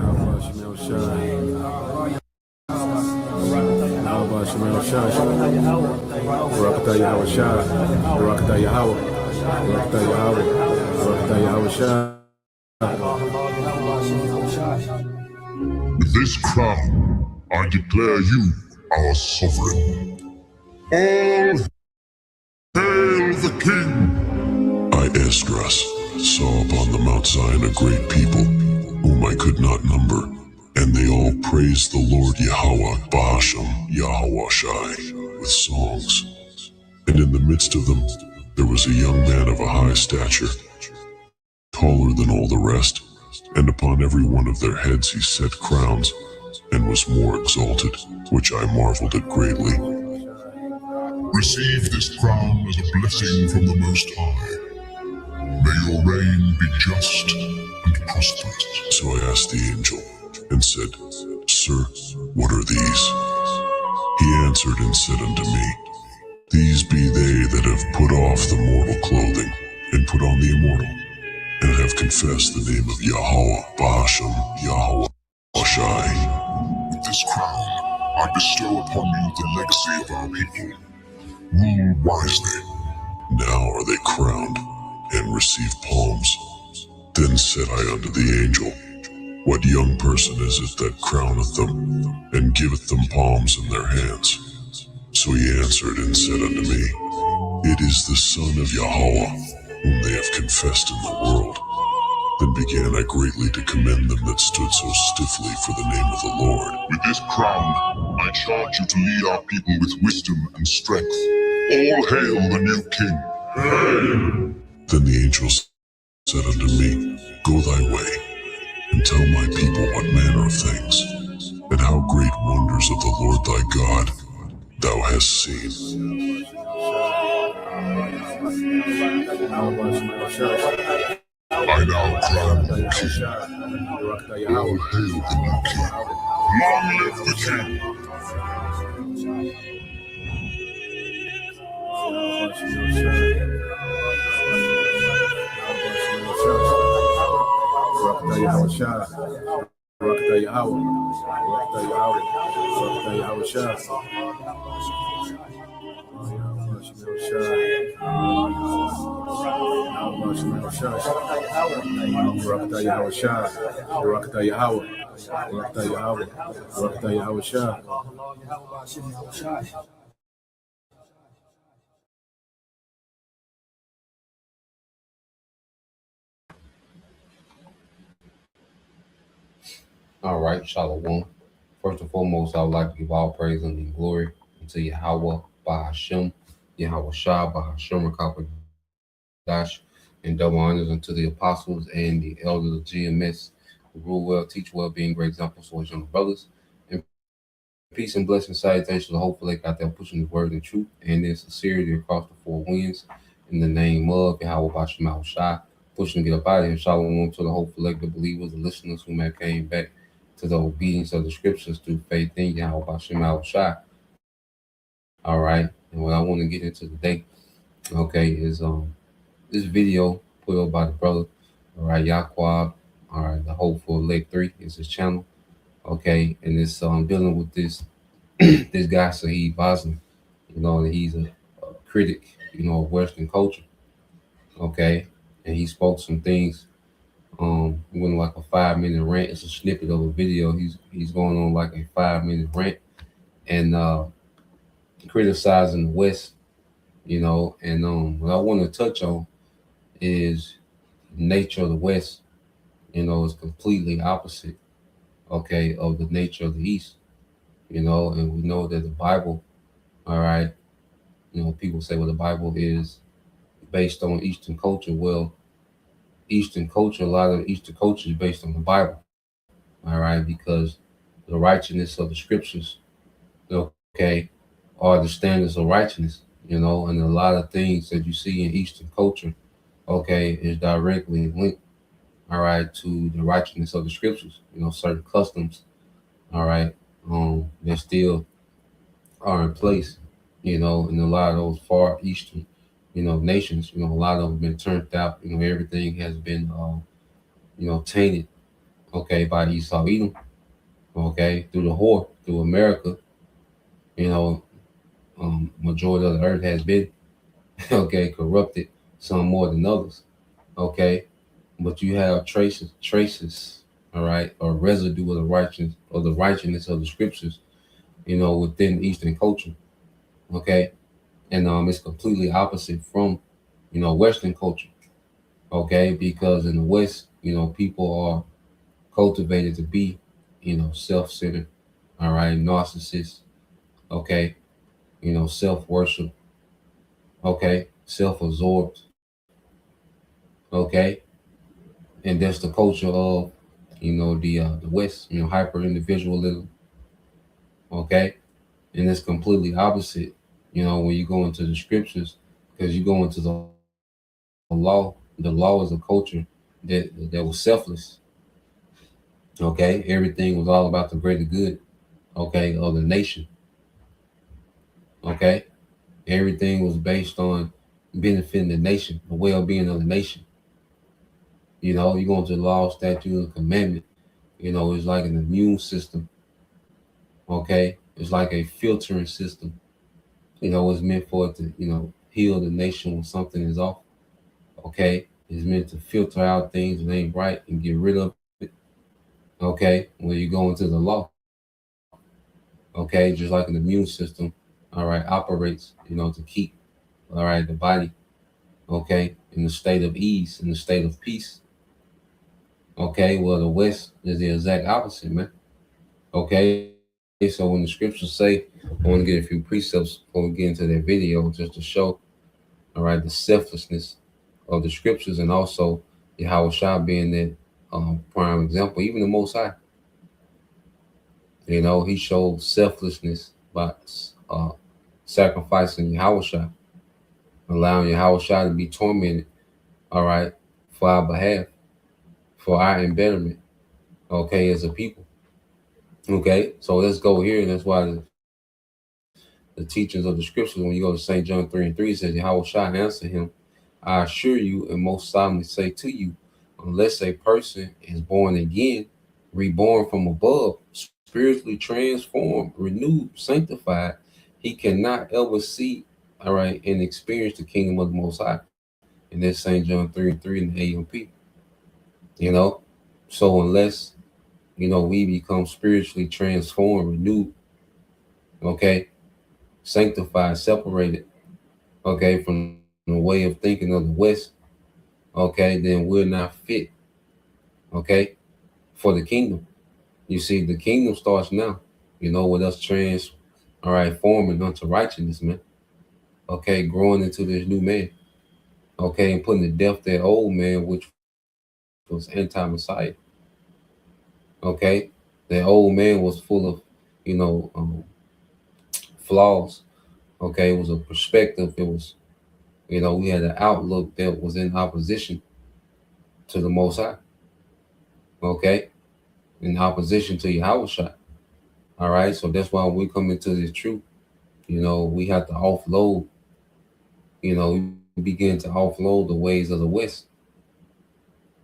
Shemel Shah. Yahweh Shemel Shah. Barakatah Yahweh Shah. Barakatah Yahweh. Barakatah Yahweh. Barakatah Yahweh Shah. With this crown, I declare you our sovereign. All hail the king! I, Esdras, saw upon the Mount Zion a great people, whom I could not number, and they all praised the Lord Yahweh, Bahashem, Yahweh Shai, with songs. And in the midst of them, there was a young man of a high stature, taller than all the rest, and upon every one of their heads he set crowns, and was more exalted, which I marveled at greatly. Receive this crown as a blessing from the Most High. May your reign be just and prosperous. So I asked the angel, and said, Sir, what are these? He answered and said unto me, These be they that have put off the mortal clothing, and put on the immortal, and have confessed the name of Yahweh, Bahashem, Yahweh Shai. With this crown, I bestow upon you the legacy of our people. Rule wisely. Now are they crowned, and receive palms. Then said I unto the angel, What young person is it that crowneth them, and giveth them palms in their hands? So he answered and said unto me, It is the Son of Yahweh, whom they have confessed in the world. Then began I greatly to commend them that stood so stiffly for the name of the Lord. With this crown, I charge you to lead our people with wisdom and strength. All hail the new king. Hail! Then the angel said unto me, Go thy way, and tell my people what manner of things, and how great wonders of the Lord thy God thou hast seen. I now crown you king. All hail the new king. Long live the king! Barakatah Yahweh Shah. Barakatah Yahweh. Barakatah Yahweh. Barakatah Yahweh Shah. Shemel Shah. Yahweh Shemel Shah. Barakatah Yahweh Shah. Barakatah Yahweh. Barakatah Yahweh. Barakatah Yahweh Shah. All right, Shalom. First and foremost, I would like to give all praise and glory unto Yahweh, Bahashem, Yahweh Shah, Bahashem, Rakapadash, and double honors unto the apostles and the elders of GMS, who rule well, teach well, being great examples for his younger brothers. And peace and blessing, salutations to the hopeful lake out there pushing his word and truth and in sincerity across the four winds. In the name of Yahweh, Bahashem, Yahweh Shah, pushing to get up out of here. Shalom to the hopeful lake, the believers, the listeners who may have came back to the obedience of the scriptures through faith in Yahweh Bashem Yahweh Shai. All right, and what I want to get into today, okay, is this video put up by the brother, all right, Yaquab, all right, the Hopeful Lake 3 is his channel, okay, and it's dealing with this this guy Saheed Bosman, you know, and he's a critic, you know, of Western culture, okay, and he spoke some things. Went like a 5-minute rant. It's a snippet of a video. He's going on like a 5-minute rant and criticizing the West, you know. And what I want to touch on is the nature of the West. You know, is completely opposite, okay, of the nature of the East. You know, and we know that the Bible, all right. You know, people say, well, the Bible is based on Eastern culture. Well, Eastern culture, a lot of Eastern culture is based on the Bible, all right, because the righteousness of the scriptures, okay, are the standards of righteousness, you know, and a lot of things that you see in Eastern culture, okay, is directly linked, all right, to the righteousness of the scriptures, you know, certain customs, all right, that still are in place, you know, in a lot of those far Eastern, you know, nations, you know, a lot of them have been turned out, you know, everything has been, you know, tainted, okay, by Esau Edom, okay, through the whore, through America, you know, majority of the earth has been, okay, corrupted, some more than others, okay, but you have traces, all right, or residue of the righteousness of the scriptures, within Eastern culture, okay, and it's completely opposite from, Western culture, okay, because in the West, people are cultivated to be, self-centered, all right, narcissists, okay, self-worship, okay, self-absorbed, okay, and that's the culture of, the West, hyper individualism, okay, and it's completely opposite, when you go into the scriptures, because you go into the law. The law is a culture that was selfless, okay. Everything was all about the greater good, okay, of the nation, okay. Everything was based on benefiting the nation, the well-being of the nation. You go into the law, statute, and commandment. It's like an immune system. Okay, it's like a filtering system. It's meant for it to heal the nation when something is off. Okay, it's meant to filter out things that ain't right and get rid of it. Okay, when you go into the law. Okay, just like an immune system. All right, operates. To keep all right the body. Okay, in the state of ease, in the state of peace. Okay, well, the West is the exact opposite, man. Okay, so when the scriptures say, I want to get a few precepts before we get into that video, just to show, all right, the selflessness of the scriptures, and also Yahweh Shah being that prime example. Even the Most High, he showed selflessness by sacrificing Yahweh Shah, allowing Yahweh Shah to be tormented, all right, for our behalf, for our embetterment, okay, as a people. Okay, so let's go here, and that's why the teachings of the scriptures, when you go to St. John 3:3, it says, Yahweh shall answer him, I assure you and most solemnly say to you, unless a person is born again, reborn from above, spiritually transformed, renewed, sanctified, he cannot ever see, all right, and experience the kingdom of the Most High. And that's St. John 3:3 in the AMP. So unless we become spiritually transformed, renewed, okay, sanctified, separated, okay, from the way of thinking of the West, okay, then we're not fit, okay, for the kingdom. You see, the kingdom starts now, with us all right, forming unto righteousness, man, okay, growing into this new man, okay, and putting to death that old man, which was anti-Messiah, okay. That old man was full of, flaws, okay. It was a perspective. It was, we had an outlook that was in opposition to the Most High, okay, in opposition to Yahweh Shah. All right, so that's why when we come into this truth, we have to offload, we begin to offload the ways of the West,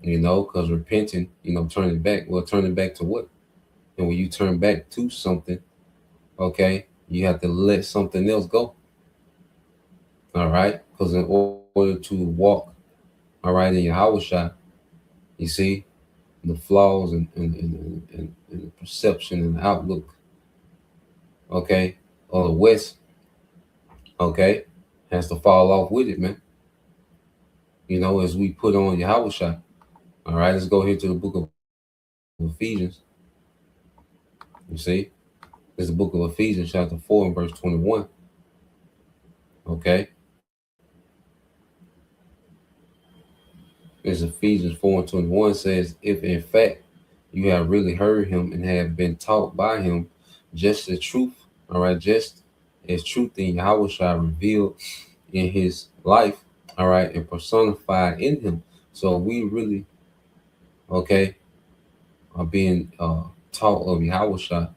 because repenting, turning back, well, turning back to what? And when you turn back to something, okay, you have to let something else go. All right, because in order to walk, all right, in Yahweh Shah, you see, the flaws and the perception and the outlook, okay, of the West, okay, has to fall off with it, man. As we put on Yahweh Shah. All right, let's go here to the book of Ephesians. You see, it's the book of Ephesians, chapter 4 and verse 21. Okay. It's Ephesians 4 and 21 says, if in fact you have really heard him and have been taught by him, just as truth, all right, just as truth in Yahweh Shah revealed in his life, all right, and personified in him. So we really, okay, are being taught of Yahweh Shah.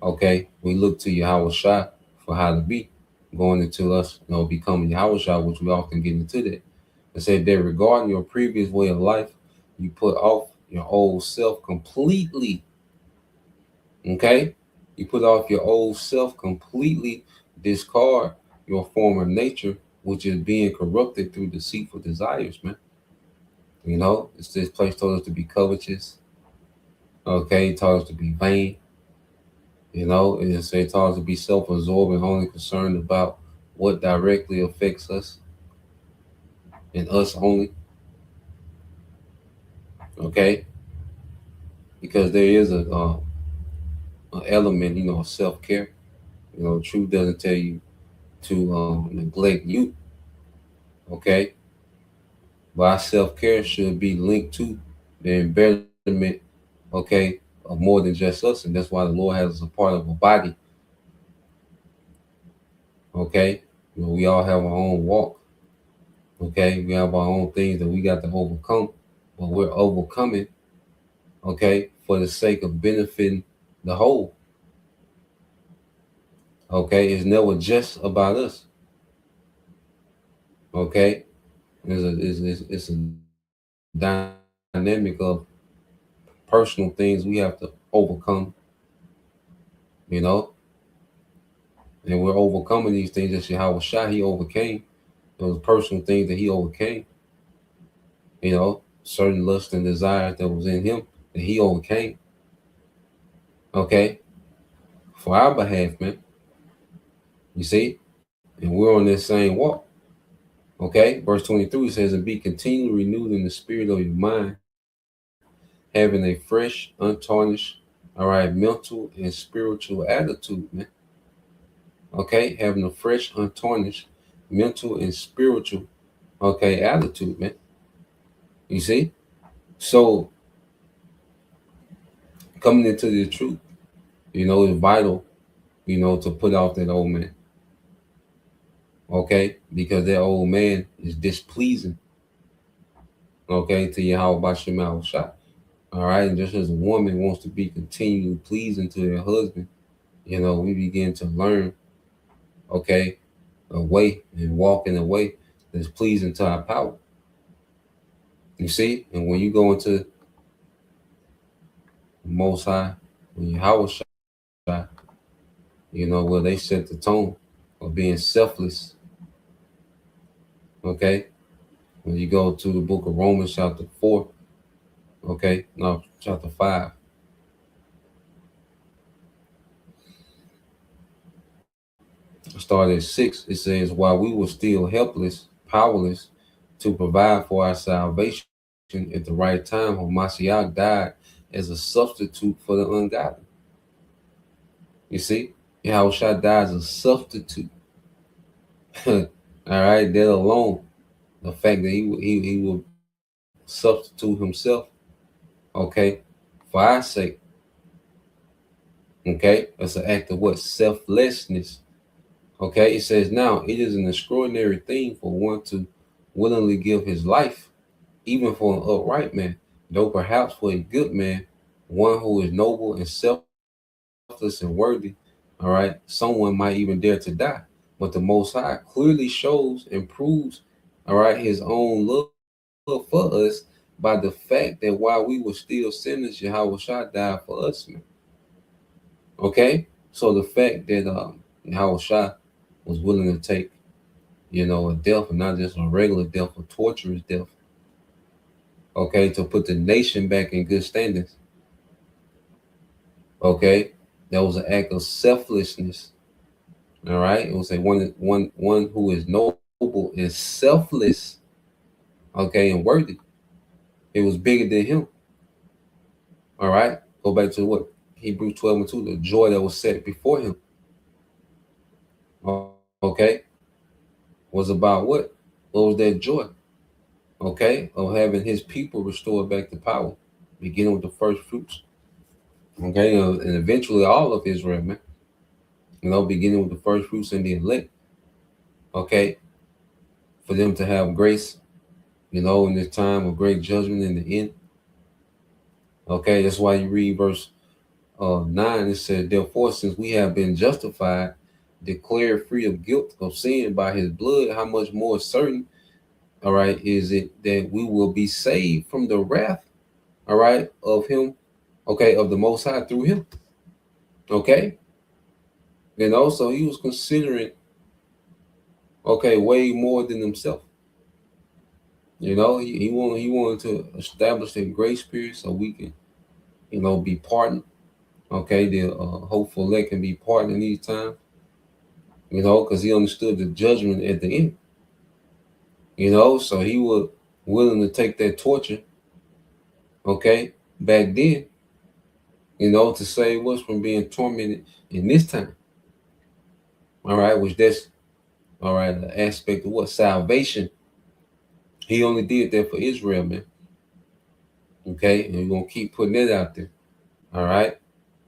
Okay, we look to Yahweh Shah for how to be, going into us, becoming Yahweh Shah, which we often get into that. It said that regarding your previous way of life, you put off your old self completely. Okay? You put off your old self completely, discard your former nature, which is being corrupted through deceitful desires, man. You know, it's this place told us to be covetous. Okay, it taught us to be vain. You know, it taught us to be self-absorbed and only concerned about what directly affects us and us only. Okay, because there is an element, you know, of self-care. You know, truth doesn't tell you to neglect you. Okay, but our self-care should be linked to the embetterment. Okay, of more than just us, and that's why the Lord has us a part of a body. Okay, you know, we all have our own walk. Okay, we have our own things that we got to overcome, but we're overcoming, okay, for the sake of benefiting the whole. Okay, it's never just about us. Okay, it's a dynamic of personal things we have to overcome, you know, and we're overcoming these things that Yahweh Shah, he overcame. Those personal things that he overcame, you know, certain lust and desires that was in him that he overcame. Okay, for our behalf, man. You see, and we're on this same walk. Okay, verse 23 says, "And be continually renewed in the spirit of your mind, having a fresh, untarnished, all right, mental and spiritual attitude, man. Okay, having a fresh, untarnished, mental and spiritual, okay, attitude, man. You see, so coming into the truth, you know, is vital, you know, to put off that old man. Okay, because that old man is displeasing, okay, to Yahweh Bashem Shah. All right, and just as a woman wants to be continually pleasing to their husband, you know, we begin to learn, okay, a way and walk in a way that's pleasing to our power. You see, and when you go into the Most High, when Yahweh Shai, you know, where they set the tone of being selfless, okay, when you go to the book of Romans, chapter 4, okay, no, chapter 5. Started at 6, it says, "While we were still helpless, powerless to provide for our salvation at the right time, Hamashiach died as a substitute for the ungodly." You see, Yahushua died as a substitute. All right, that alone, the fact that he will substitute himself, okay, for our sake, okay, that's an act of what? Selflessness. Okay, it says, "Now it is an extraordinary thing for one to willingly give his life, even for an upright man, though perhaps for a good man, one who is noble and selfless and worthy, all right, someone might even dare to die. But the Most High clearly shows and proves, all right, his own love for us by the fact that while we were still sinners, Yahweh Shah died for us, man. Okay, so the fact that Yahweh Shah was willing to take, you know, a death, and not just a regular death, a torturous death, okay, to put the nation back in good standings. Okay, that was an act of selflessness. All right, it was a one who is noble and selfless, okay, and worthy. It was bigger than him. All right, go back to what Hebrews 12:2, the joy that was set before him. Okay, was about what? What was that joy? Okay, of having his people restored back to power, beginning with the first fruits. Okay, and eventually all of Israel, man. You know, beginning with the first fruits and the elect. Okay, for them to have grace, you know, in this time of great judgment in the end. Okay, that's why you read verse 9. It said, "Therefore, since we have been justified, declared free of guilt of sin by his blood, how much more certain, all right, is it that we will be saved from the wrath all right, of him, okay, of the Most High through him. Okay. So he was considering, okay, way more than himself. He wanted to establish that grace period so we can, be pardoned. Okay, the hopeful elect can be pardoned in these times. Because he understood the judgment at the end. So he was willing to take that torture. Okay, back then. To save us from being tormented in this time. All right, which that's all right. The aspect of what salvation. He only did that for Israel, man. Okay, and we're gonna keep putting it out there. All right.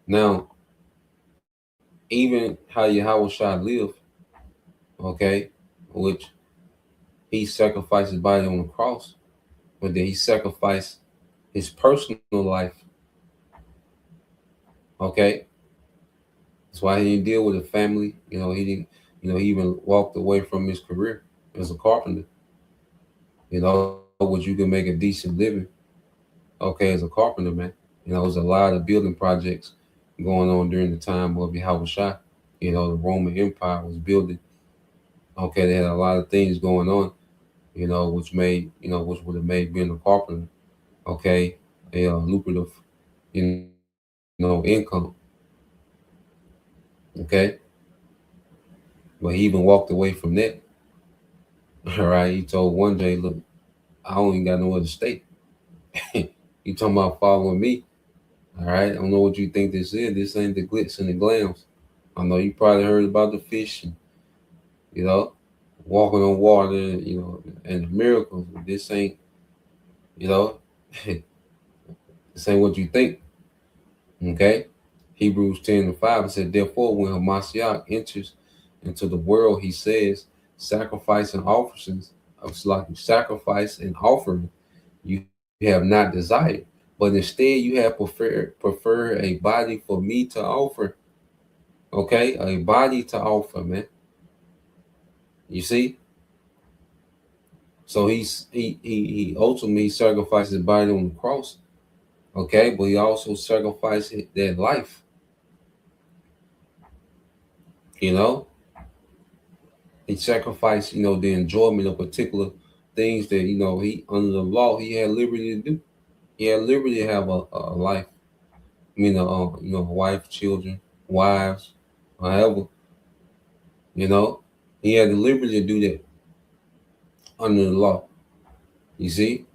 Now, even how Yahweh shall live, okay, which he sacrificed his body on the cross, but then he sacrificed his personal life. Okay. That's why he didn't deal with a family. He didn't, he even walked away from his career as a carpenter. Which you can make a decent living, okay, as a carpenter, man. There's a lot of building projects going on during the time of Yahweh Shah. The Roman Empire was building. Okay, they had a lot of things going on, which would have made being a carpenter, okay, a lucrative, income. Okay. But he even walked away from that. All right. He told one day, look, I don't even got nowhere to stay. You talking about following me. All right. I don't know what you think this is. This ain't the glitz and the glams. I know you probably heard about the fish and, walking on water, and the miracles. But this ain't, this ain't what you think. Okay. Hebrews 10:5 said, therefore, when Hamashiach enters into the world, he says, sacrifice and offerings, sacrifice and offering you have not desired, but instead you have preferred a body for me to offer. Okay, a body to offer, man. You see? So he ultimately sacrificed his body on the cross. Okay, but he also sacrificed that life. He sacrificed, the enjoyment of particular things that, he under the law, he had liberty to do. He had liberty to have a life. I mean, a wife, children, wives, however. He had the liberty to do that under the law. You see?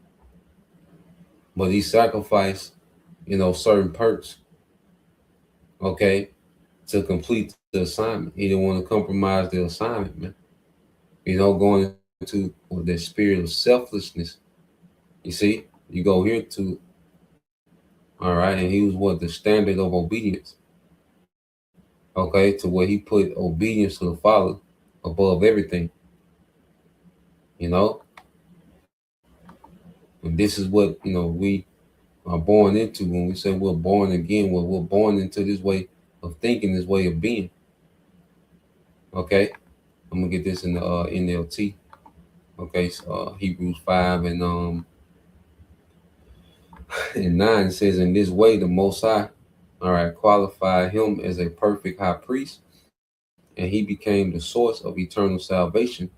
But he sacrificed, certain perks, okay, to complete the assignment. He didn't want to compromise the assignment, man. Going into the spirit of selflessness. You see, you go here to, all right, and he was the standard of obedience. Okay, to where he put obedience to the Father above everything. And this is what, we are born into when we say we're born again. Well, we're born into this way of thinking, this way of being. Okay, I'm gonna get this in the NLT. Okay, so Hebrews 5 and 9 says, in this way the Most High, all right, qualified him as a perfect high priest, and he became the source of eternal salvation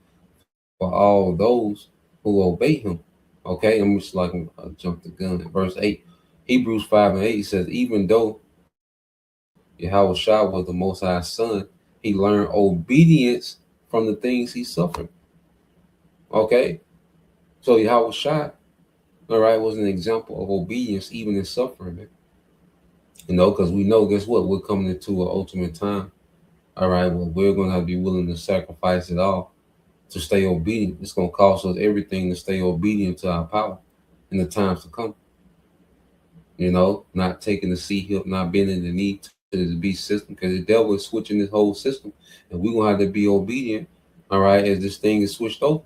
for all those who obey him. Okay, I'm just like jump the gun at verse 8. Hebrews 5:8 says, even though Yahweh Shah was the Most High's son, he learned obedience from the things he suffered. Okay, so Yahweh Shah, all right, was an example of obedience even in suffering. Because we know, guess what? We're coming into an ultimate time. All right, well, we're going to have to be willing to sacrifice it all to stay obedient. It's going to cost us everything to stay obedient to our power in the times to come. Not taking the seat here, not bending the knee to the beast system, because the devil is switching this whole system, and we're going to have to be obedient, all right, as this thing is switched over.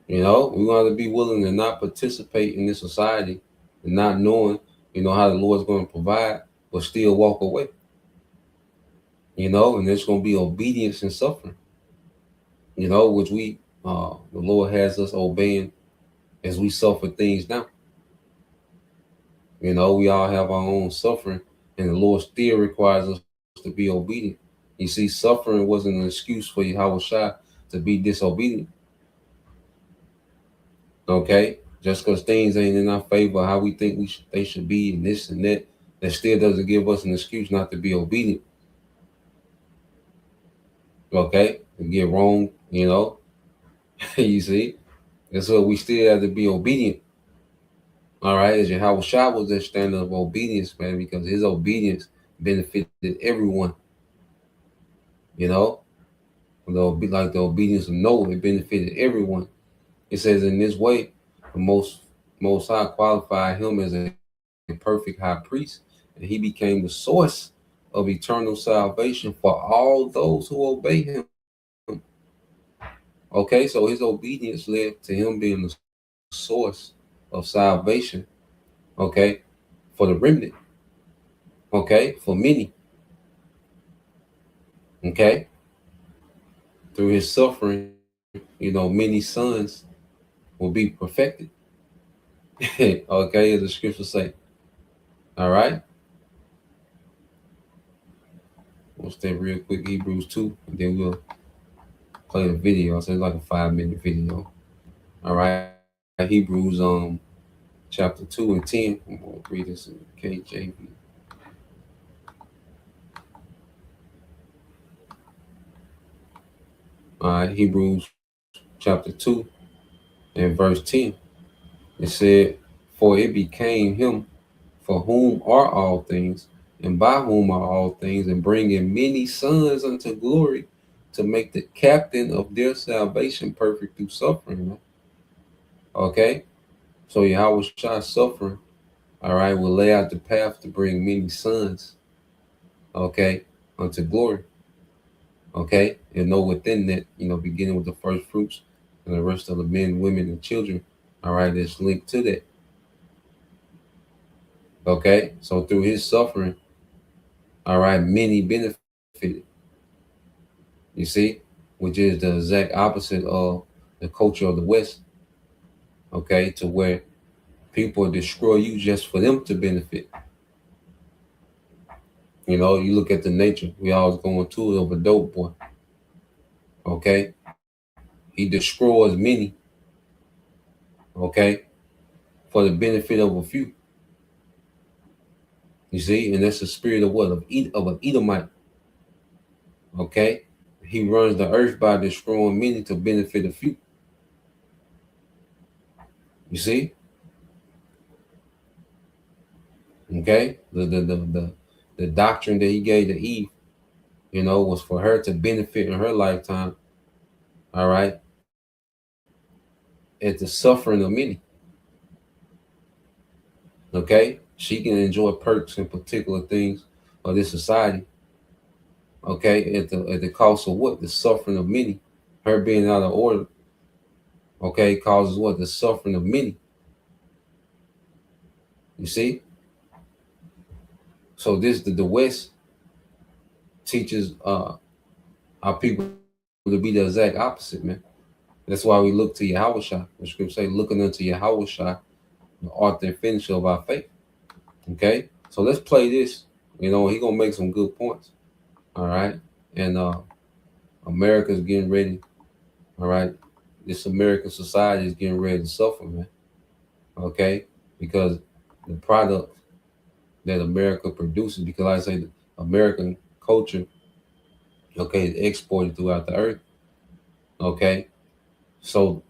We're going to have to be willing to not participate in this society and not knowing, how the Lord's going to provide, but still walk away. And there's going to be obedience and suffering, which the Lord has us obeying as we suffer things now. You know, we all have our own suffering, and the Lord still requires us to be obedient. You see, suffering wasn't an excuse for Yahweh Shai to be disobedient. Okay, just because things ain't in our favor, how we think they should be, and this and that, that still doesn't give us an excuse not to be obedient. Okay, we get wrong, you know. You see, and so we still have to be obedient. All right, as Yahweh Shai was that standard of obedience, man, because his obedience benefited everyone. You know, be like the obedience of Noah, it benefited everyone. It says in this way, the most high qualified him as a perfect high priest, and he became the source of eternal salvation for all those who obey him. Okay, so his obedience led to him being the source of salvation, okay, for the remnant, okay, for many, okay, through his suffering, you know, many sons will be perfected, okay, as the scriptures say. All right, we'll stay real quick, Hebrews 2, and then we'll play the video. So it's like a 5-minute video. All right, Hebrews chapter 2 and 10. I'm gonna read this in KJV. All right, Hebrews chapter 2 and verse 10. It said, "For it became him for whom are all things, and by whom are all things, and bringing many sons unto glory, to make the captain of their salvation perfect through suffering." Okay, so Yahweh Shai suffering, all right, will lay out the path to bring many sons, okay, unto glory. Okay, and know within that, you know, beginning with the first fruits and the rest of the men, women, and children, all right, that's linked to that. Okay, so through his suffering, all right, many benefited. You see, which is the exact opposite of the culture of the West. Okay, to where people destroy you just for them to benefit. You know, you look at the nature. We always going to it of a dope boy. Okay, he destroys many. Okay, for the benefit of a few. You see, and that's the spirit of what? Of an Edomite. Okay, he runs the earth by destroying many to benefit a few. You see, okay, the doctrine that he gave to Eve, you know, was for her to benefit in her lifetime. All right, at the suffering of many. Okay, she can enjoy perks and particular things of this society. Okay, at the cost of what? The suffering of many. Her being out of order, okay, causes what? The suffering of many. You see? So this the West teaches our people to be the exact opposite, man. That's why we look to Yahweh Shai. The scripture say, looking unto Yahweh Shai, the author and finisher of our faith. Okay? So let's play this. You know, he gonna make some good points. All right. And America's getting ready. All right. This American society is getting ready to suffer, man. Okay? Because the product that America produces, because like I say the American culture, okay, is exported throughout the earth. Okay. So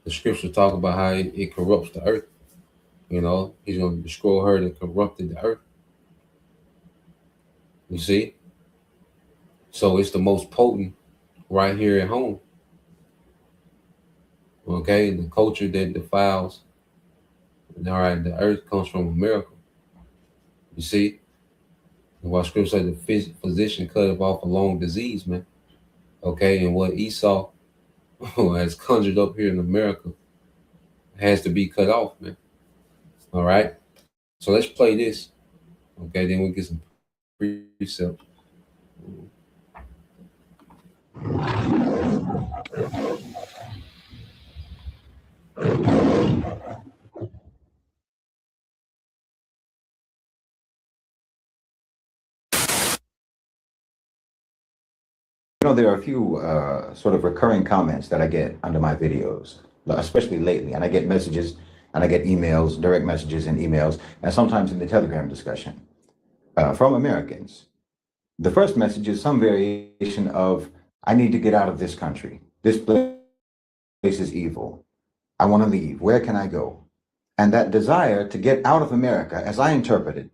the scriptures talk about how it corrupts the earth. You know, he's gonna destroy her that corrupted the earth. You see? So it's the most potent right here at home. Okay, the culture that defiles, all right, the earth comes from America. You see? While scripture says the physician cut off a long disease, man. Okay, and what Esau has conjured up here in America has to be cut off, man. All right. So let's play this. Okay, then we get some precepts. know, there are a few sort of recurring comments that I get under my videos, especially lately. And I get messages and I get emails, direct messages and emails, and sometimes in the Telegram discussion from Americans. The first message is some variation of, I need to get out of this country. This place is evil. I want to leave. Where can I go? And that desire to get out of America, as I interpret it,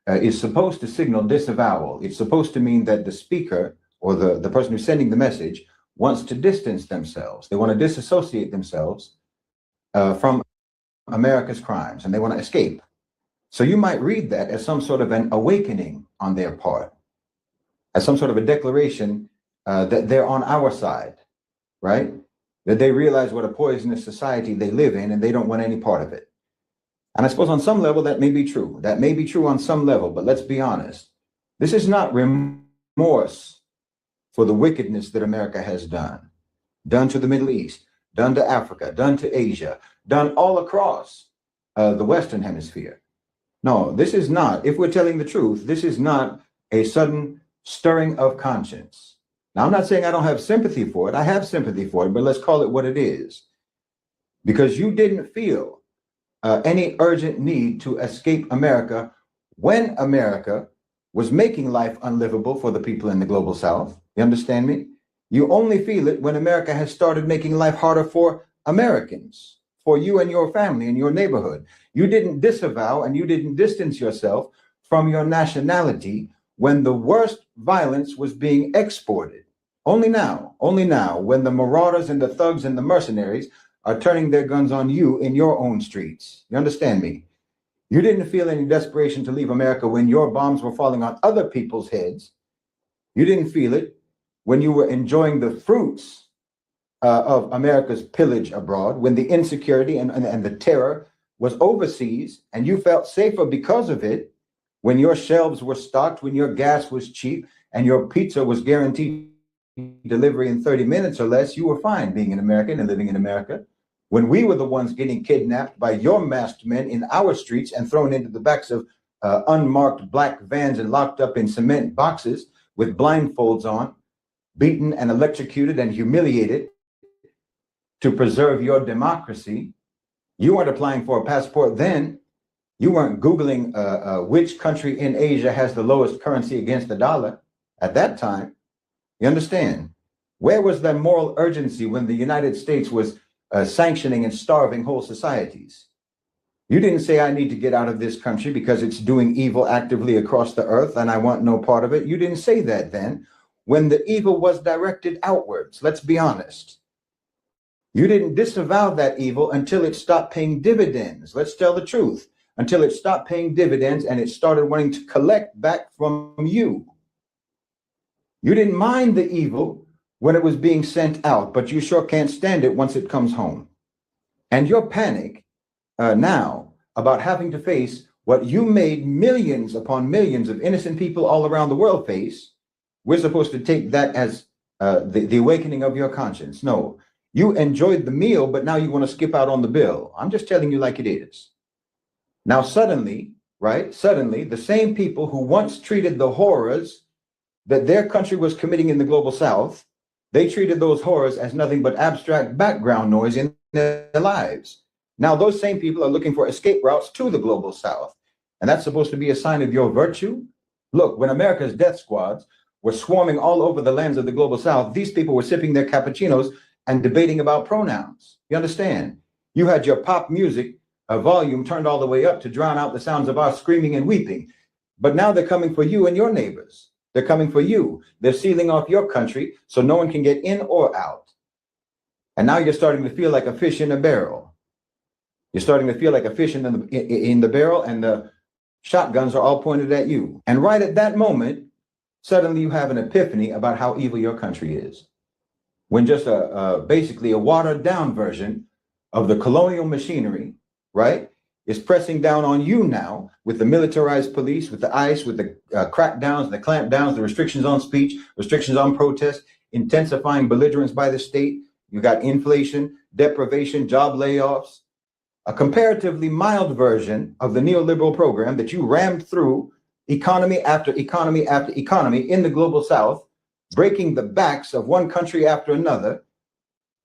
is supposed to signal disavowal. It's supposed to mean that the speaker or the person who's sending the message wants to distance themselves. They want to disassociate themselves from America's crimes, and they want to escape. So you might read that as some sort of an awakening on their part, as some sort of a declaration that they're on our side, right? That they realize what a poisonous society they live in and they don't want any part of it. And I suppose on some level that may be true. That may be true on some level, but let's be honest. This is not remorse for the wickedness that America has done to the Middle East, done to Africa, done to Asia, done all across the Western Hemisphere. No, this is not, if we're telling the truth, this is not a sudden stirring of conscience. Now, I'm not saying I don't have sympathy for it. I have sympathy for it, but let's call it what it is. Because you didn't feel any urgent need to escape America when America was making life unlivable for the people in the global South. You understand me? You only feel it when America has started making life harder for Americans, for you and your family and your neighborhood. You didn't disavow and you didn't distance yourself from your nationality when the worst violence was being exported. Only now, when the marauders and the thugs and the mercenaries are turning their guns on you in your own streets. You understand me? You didn't feel any desperation to leave America when your bombs were falling on other people's heads. You didn't feel it when you were enjoying the fruits of America's pillage abroad, when the insecurity and the terror was overseas and you felt safer because of it, when your shelves were stocked, when your gas was cheap and your pizza was guaranteed delivery in 30 minutes or less, you were fine being an American and living in America. When we were the ones getting kidnapped by your masked men in our streets and thrown into the backs of unmarked black vans and locked up in cement boxes with blindfolds on, beaten and electrocuted and humiliated to preserve your democracy, you weren't applying for a passport then. You weren't Googling which country in Asia has the lowest currency against the dollar at that time. You understand? Where was that moral urgency when the United States was sanctioning and starving whole societies? You didn't say, I need to get out of this country because it's doing evil actively across the earth and I want no part of it. You didn't say that then when the evil was directed outwards. Let's be honest. You didn't disavow that evil until it stopped paying dividends. Let's tell the truth. Until it stopped paying dividends and it started wanting to collect back from you. You didn't mind the evil when it was being sent out, but you sure can't stand it once it comes home. And your panic now about having to face what you made millions upon millions of innocent people all around the world face, we're supposed to take that as the awakening of your conscience. No, you enjoyed the meal, but now you want to skip out on the bill. I'm just telling you like it is. Now, suddenly, right? Suddenly, the same people who once treated the horrors that their country was committing in the global South, they treated those horrors as nothing but abstract background noise in their lives. Now, those same people are looking for escape routes to the global South. And that's supposed to be a sign of your virtue? Look, when America's death squads were swarming all over the lands of the global South, these people were sipping their cappuccinos and debating about pronouns. You understand? You had your pop music volume turned all the way up to drown out the sounds of our screaming and weeping. But now they're coming for you and your neighbors. They're coming for you. They're sealing off your country so no one can get in or out. And now you're starting to feel like a fish in a barrel. You're starting to feel like a fish in the barrel, and the shotguns are all pointed at you. And right at that moment, suddenly you have an epiphany about how evil your country is. When just basically a watered down version of the colonial machinery, right, is pressing down on you now with the militarized police, with the ICE, with the crackdowns, the clampdowns, the restrictions on speech, restrictions on protest, intensifying belligerence by the state. You got inflation, deprivation, job layoffs, a comparatively mild version of the neoliberal program that you rammed through economy after economy after economy in the global South breaking the backs of one country after another.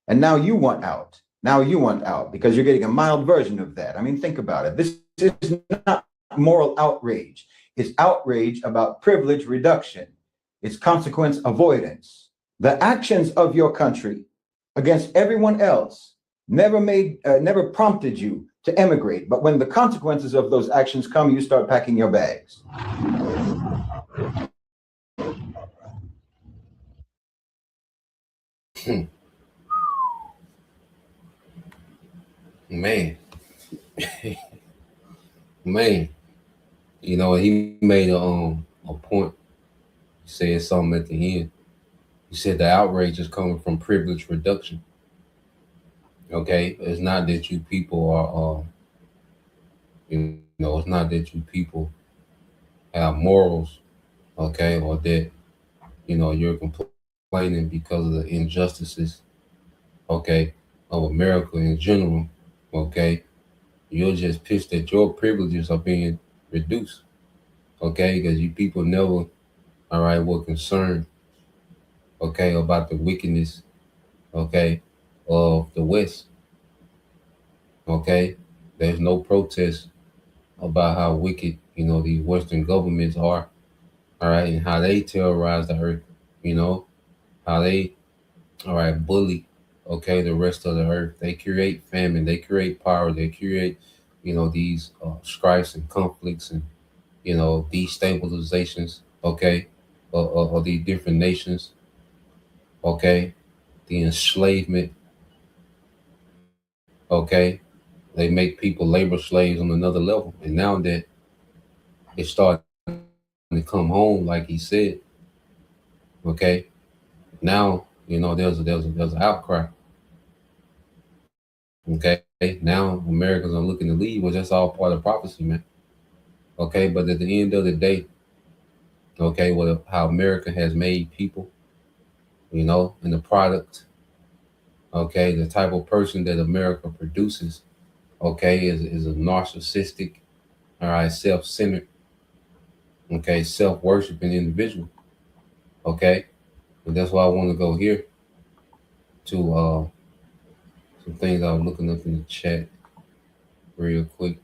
And now you want out. Now you want out because you're getting a mild version of that. I mean, think about it. This is not moral outrage. It's outrage about privilege reduction. It's consequence avoidance. The actions of your country against everyone else never prompted you to emigrate. But when the consequences of those actions come, you start packing your bags. Man, man, you know, he made a point. He said something at the end. He said the outrage is coming from privilege reduction. Okay, it's not that you people are, you know, it's not that you people have morals, okay, or that, you know, you're complaining because of the injustices, okay, of America in general, okay. You're just pissed that your privileges are being reduced, okay, because you people never, all right, were concerned, okay, about the wickedness, okay, of the West, okay. There's no protest about how wicked, you know, these Western governments are, all right, and how they terrorize the earth, you know, how they, all right, bully, okay, the rest of the earth. They create famine, they create power, they create, you know, these strifes and conflicts and, you know, destabilizations, okay, of these different nations, okay, the enslavement, okay. They make people labor slaves on another level. And now that it's starting to come home, like he said, okay, now, you know, there's an outcry. Okay, now Americans are looking to leave, well, that's all part of prophecy, man. Okay, but at the end of the day, okay, well, how America has made people, you know, and the product, okay, the type of person that America produces, okay, is a narcissistic, all right, self-centered, okay, self-worshiping individual. Okay, and that's why I want to go here to some things I was looking up in the chat real quick.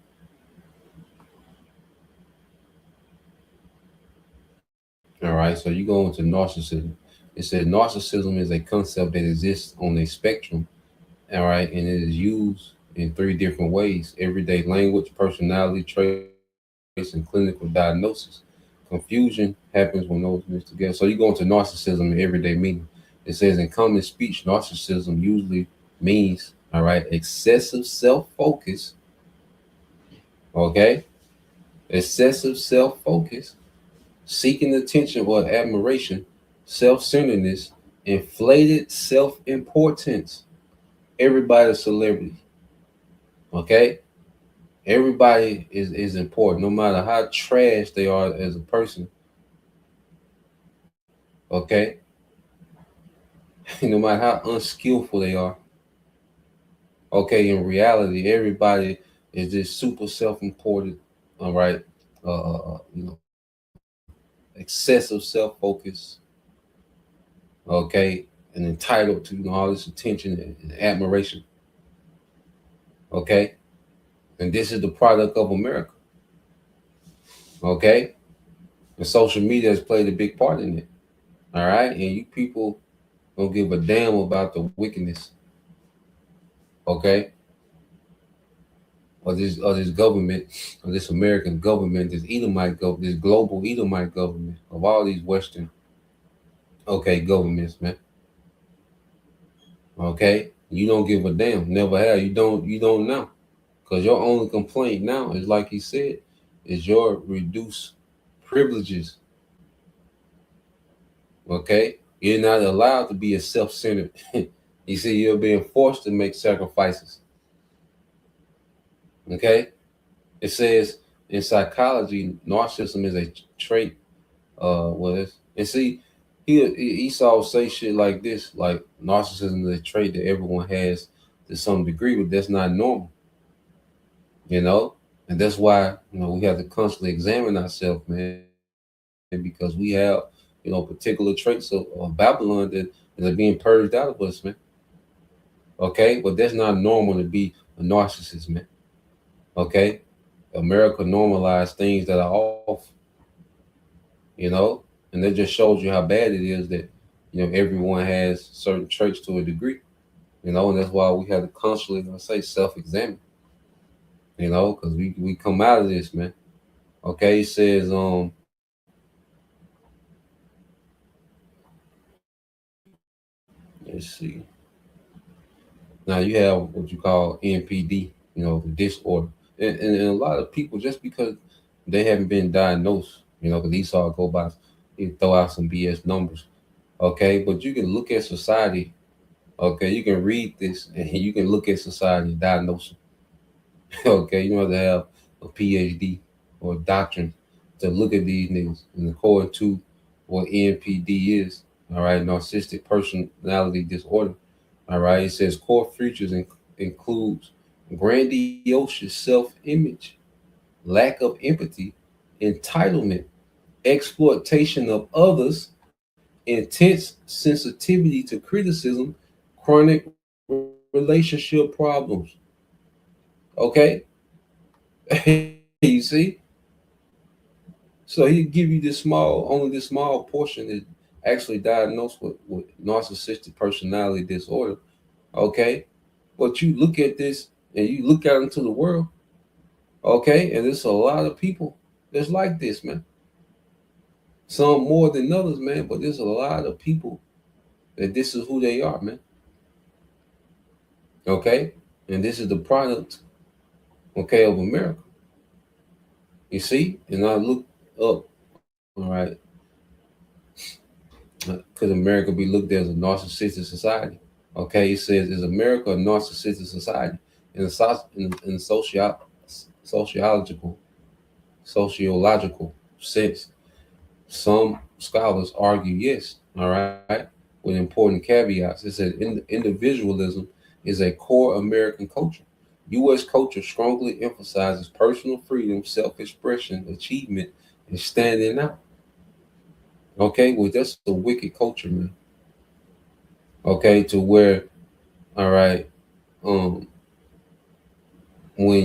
All right, so you go into narcissism. It says narcissism is a concept that exists on a spectrum, all right, and it is used in 3 different ways: everyday language, personality traits, and clinical diagnosis. Confusion happens when those mix together. So you go into narcissism in everyday meaning. It says in common speech, narcissism usually means, all right, excessive self-focus, okay, excessive self-focus, seeking attention or admiration, self-centeredness, inflated self-importance. Everybody's a celebrity, okay? Everybody is important, no matter how trash they are as a person, okay? No matter how unskillful they are, okay? In reality, everybody is just super self-important, all right? You know, excessive self-focus, okay, and entitled to, you know, all this attention and admiration, okay, and this is the product of America, okay, and social media has played a big part in it, all right, and you people don't give a damn about the wickedness, okay, of this government, of this American government, this Edomite government, this global Edomite government, of all these Western, okay, governments, man. Okay, you don't give a damn. Never have. You don't know, because your only complaint now is, like he said, is your reduced privileges. Okay, you're not allowed to be a self-centered. You see, you're being forced to make sacrifices. Okay, it says in psychology, narcissism is a trait. And see, Esau say shit like this, like narcissism is a trait that everyone has to some degree, but that's not normal, you know. And that's why, you know, we have to constantly examine ourselves, man, because we have, particular traits of Babylon that are being purged out of us, man. Okay, but that's not normal to be a narcissist, man. Okay, America normalized things that are off, and that just shows you how bad it is that everyone has certain traits to a degree, and that's why we have to constantly, I say, self-examine, because we come out of this, man. Okay, it says let's see. Now you have what you call NPD, the disorder, and a lot of people, just because they haven't been diagnosed, because Esau go by, he throw out some BS numbers. Okay, but you can look at society. Okay, you can read this and you can look at society and diagnose them. Okay, you don't have to have a PhD or a doctrine to look at these niggas. And according to what NPD is, all right, narcissistic personality disorder, all right, it says core features includes grandiose self-image, lack of empathy, entitlement, exploitation of others, intense sensitivity to criticism, chronic relationship problems. Okay, you see, so he give you only this small portion is actually diagnosed with narcissistic personality disorder. Okay, but you look at this and you look out into the world. Okay, and there's a lot of people that's like this, man. Some more than others, man, but there's a lot of people that this is who they are, man. Okay, and this is the product, okay, of America. You see, and I look up, all right, could America be looked at as a narcissistic society? Okay, it says, is America a narcissistic society? In sociological sense, some scholars argue yes, all right, with important caveats. It says individualism is a core American culture. U.S. culture strongly emphasizes personal freedom, self-expression, achievement, and standing out. Okay, well, that's a wicked culture, man. Okay, to where, all right, when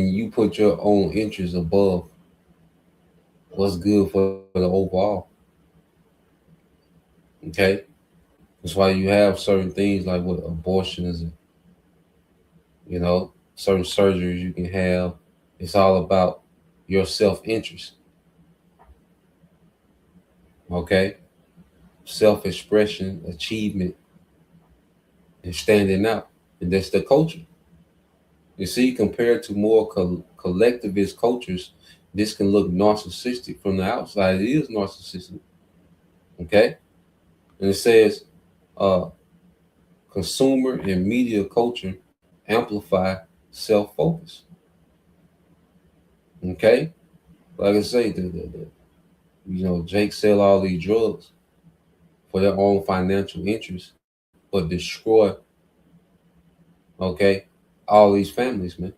you put your own interests above what's good for the overall. Okay, that's why you have certain things like what abortion is, certain surgeries you can have. It's all about your self-interest. Okay, self-expression, achievement, and standing out, and that's the culture. You see, compared to more collectivist cultures, this can look narcissistic from the outside. It is narcissistic. Okay, and it says, consumer and media culture amplify self-focus. Okay, like I say, Jake sell all these drugs for their own financial interests, but destroy, okay, all these families, man.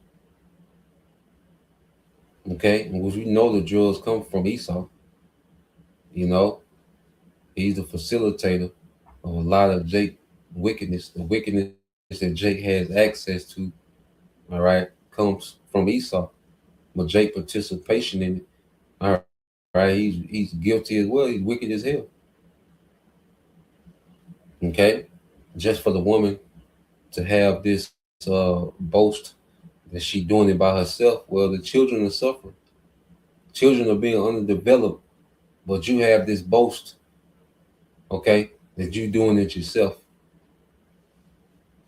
Okay, and which we know the drugs come from Esau. He's the facilitator of a lot of Jake wickedness. The wickedness that Jake has access to, all right, comes from Esau. But Jake participation in it, all right, he's guilty as well. He's wicked as hell. Okay, just for the woman to have this boast that she's doing it by herself. Well, the children are suffering. Children are being underdeveloped, but you have this boast, okay, that you're doing it yourself.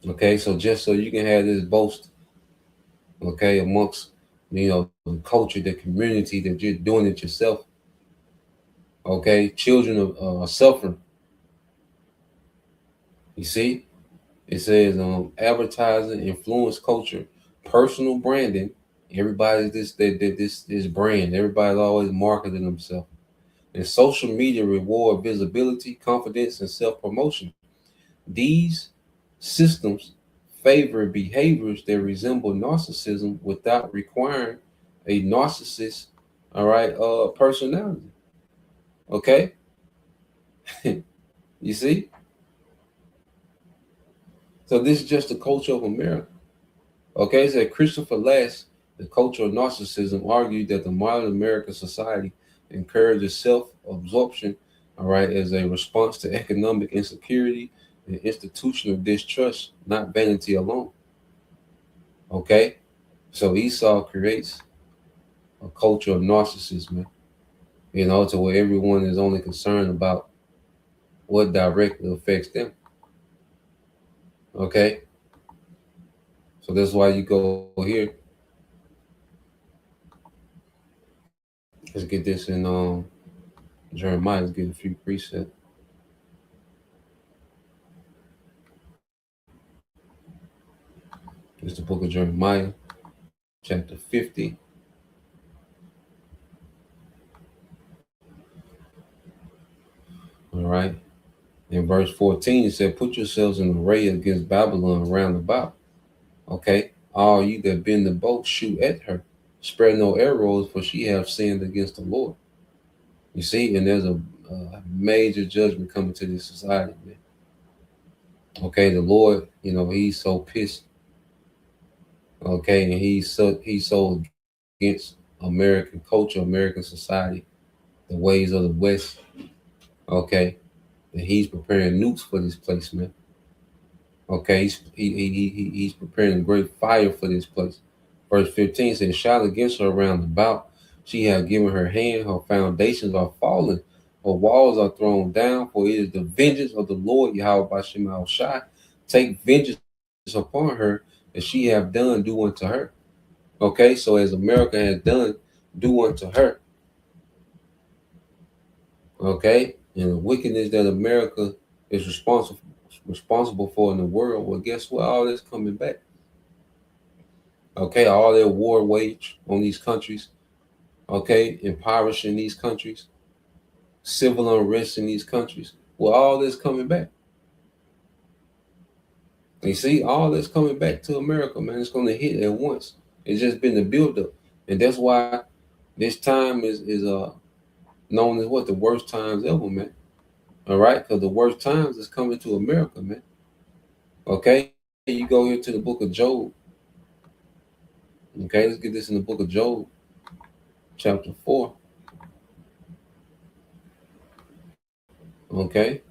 Okay, so just so you can have this boast, okay, amongst the culture, the community, that you're doing it yourself. Okay, children are suffering. You see, it says advertising, influence culture, personal branding. Everybody's this brand. Everybody's always marketing themselves. And social media reward visibility, confidence, and self-promotion. These systems favor behaviors that resemble narcissism without requiring a narcissist, all right, personality. Okay. You see? So this is just the culture of America. Okay, so Christopher Lass, The Culture of Narcissism, argued that the modern American society encourages self-absorption, all right, as a response to economic insecurity and institutional distrust, not vanity alone. Okay, so Esau creates a culture of narcissism, to where everyone is only concerned about what directly affects them. Okay, so that's why you go here. Let's get this in Jeremiah. Let's get a few precepts. It's the book of Jeremiah, chapter 50. All right. In verse 14, it said, "Put yourselves in array against Babylon round about. Okay. All you that bend the bow, shoot at her. Spare no arrows, for she have sinned against the Lord." You see, and there's a major judgment coming to this society, man. Okay, the Lord, he's so pissed. Okay, and he's so against American culture, American society, the ways of the West. Okay, and he's preparing nukes for this place, man. Okay, he's preparing a great fire for this place. Verse 15 says, "Shout against her round about. She hath given her hand, her foundations are fallen, her walls are thrown down, for it is the vengeance of the Lord Yahweh Bashem Al Shai. Take vengeance upon her, as she have done, do unto her." Okay, so as America has done, do unto her. Okay, and the wickedness that America is responsible for in the world, well, guess what? All this coming back. Okay, all their war wage on these countries. Okay, impoverishing these countries, civil unrest in these countries. Well, all this coming back. You see, all this coming back to America, man. It's going to hit at once. It's just been the buildup, and that's why this time is known as what, the worst times ever, man. All right, because the worst times is coming to America, man. Okay, you go here to the book of Job. Okay, let's get this in the book of Job, chapter 4. Okay,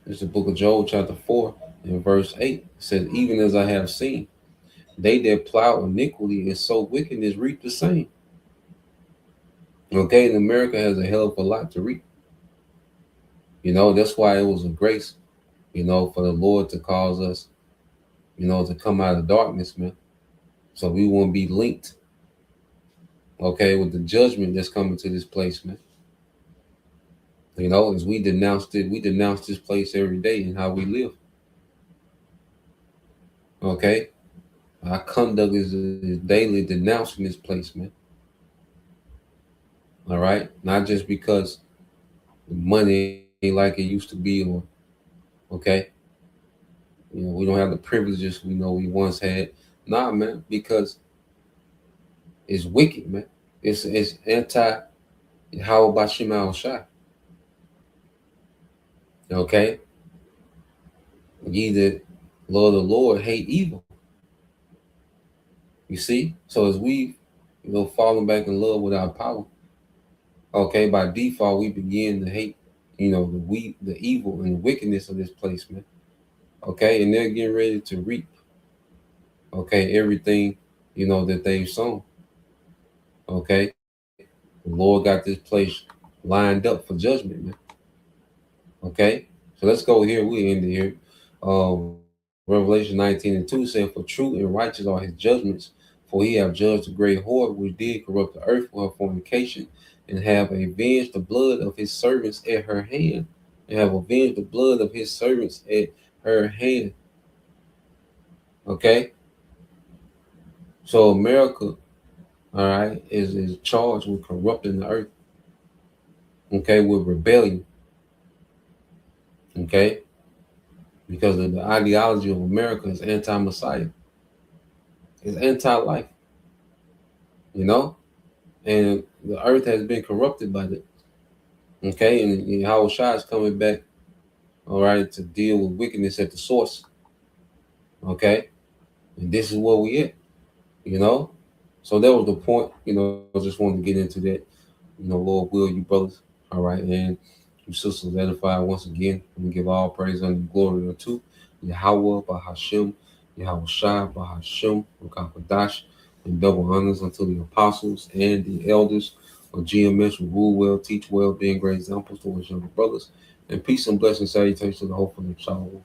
it's the book of Job, chapter 4, and verse 8. It says, "Even as I have seen, they that plow iniquity and sow wickedness reap the same." Okay, and America has a hell of a lot to reap. That's why it was a grace, for the Lord to cause us, to come out of darkness, man. So we won't be linked, okay, with the judgment that's coming to this place, man. As we denounce this place every day and how we live. Okay, our conduct is daily denouncing this place, man. All right, not just because the money ain't like it used to be, or okay, we don't have the privileges we once had. Nah, man, because it's wicked, man. It's anti how about Shema Shai. Okay, ye that love the Lord hate evil. You see, so as we falling back in love with our power, okay, by default we begin to hate the evil and the wickedness of this place, man. Okay, and they're getting ready to reap, okay, everything that they've sown. Okay, the Lord got this place lined up for judgment, man. Okay, so let's go here. We end here. Revelation 19:2 said, "For true and righteous are his judgments, for he have judged the great whore which did corrupt the earth for her fornication, and have avenged the blood of his servants at her hand, and have avenged the blood of his servants at her hand." Okay, so America, all right, is charged with corrupting the earth. Okay, with rebellion. Okay, because of the ideology of America is anti-Messiah. It's anti-life. And the earth has been corrupted by that. Okay, and Yahweh Shai is coming back, all right, to deal with wickedness at the source. Okay, and this is where we at, you know. So that was the point, you know. I just wanted to get into that, you know. Lord will, you brothers, all right, and you sisters edified once again. We give all praise and glory unto Yahweh Bahashem, Yahweh Shai Bahashem, Rukapadash, and double honors unto the apostles and the elders of GMS who rule well, teach well, being great examples towards younger brothers. And peace and blessings, salutations to the hopeful and Shalom.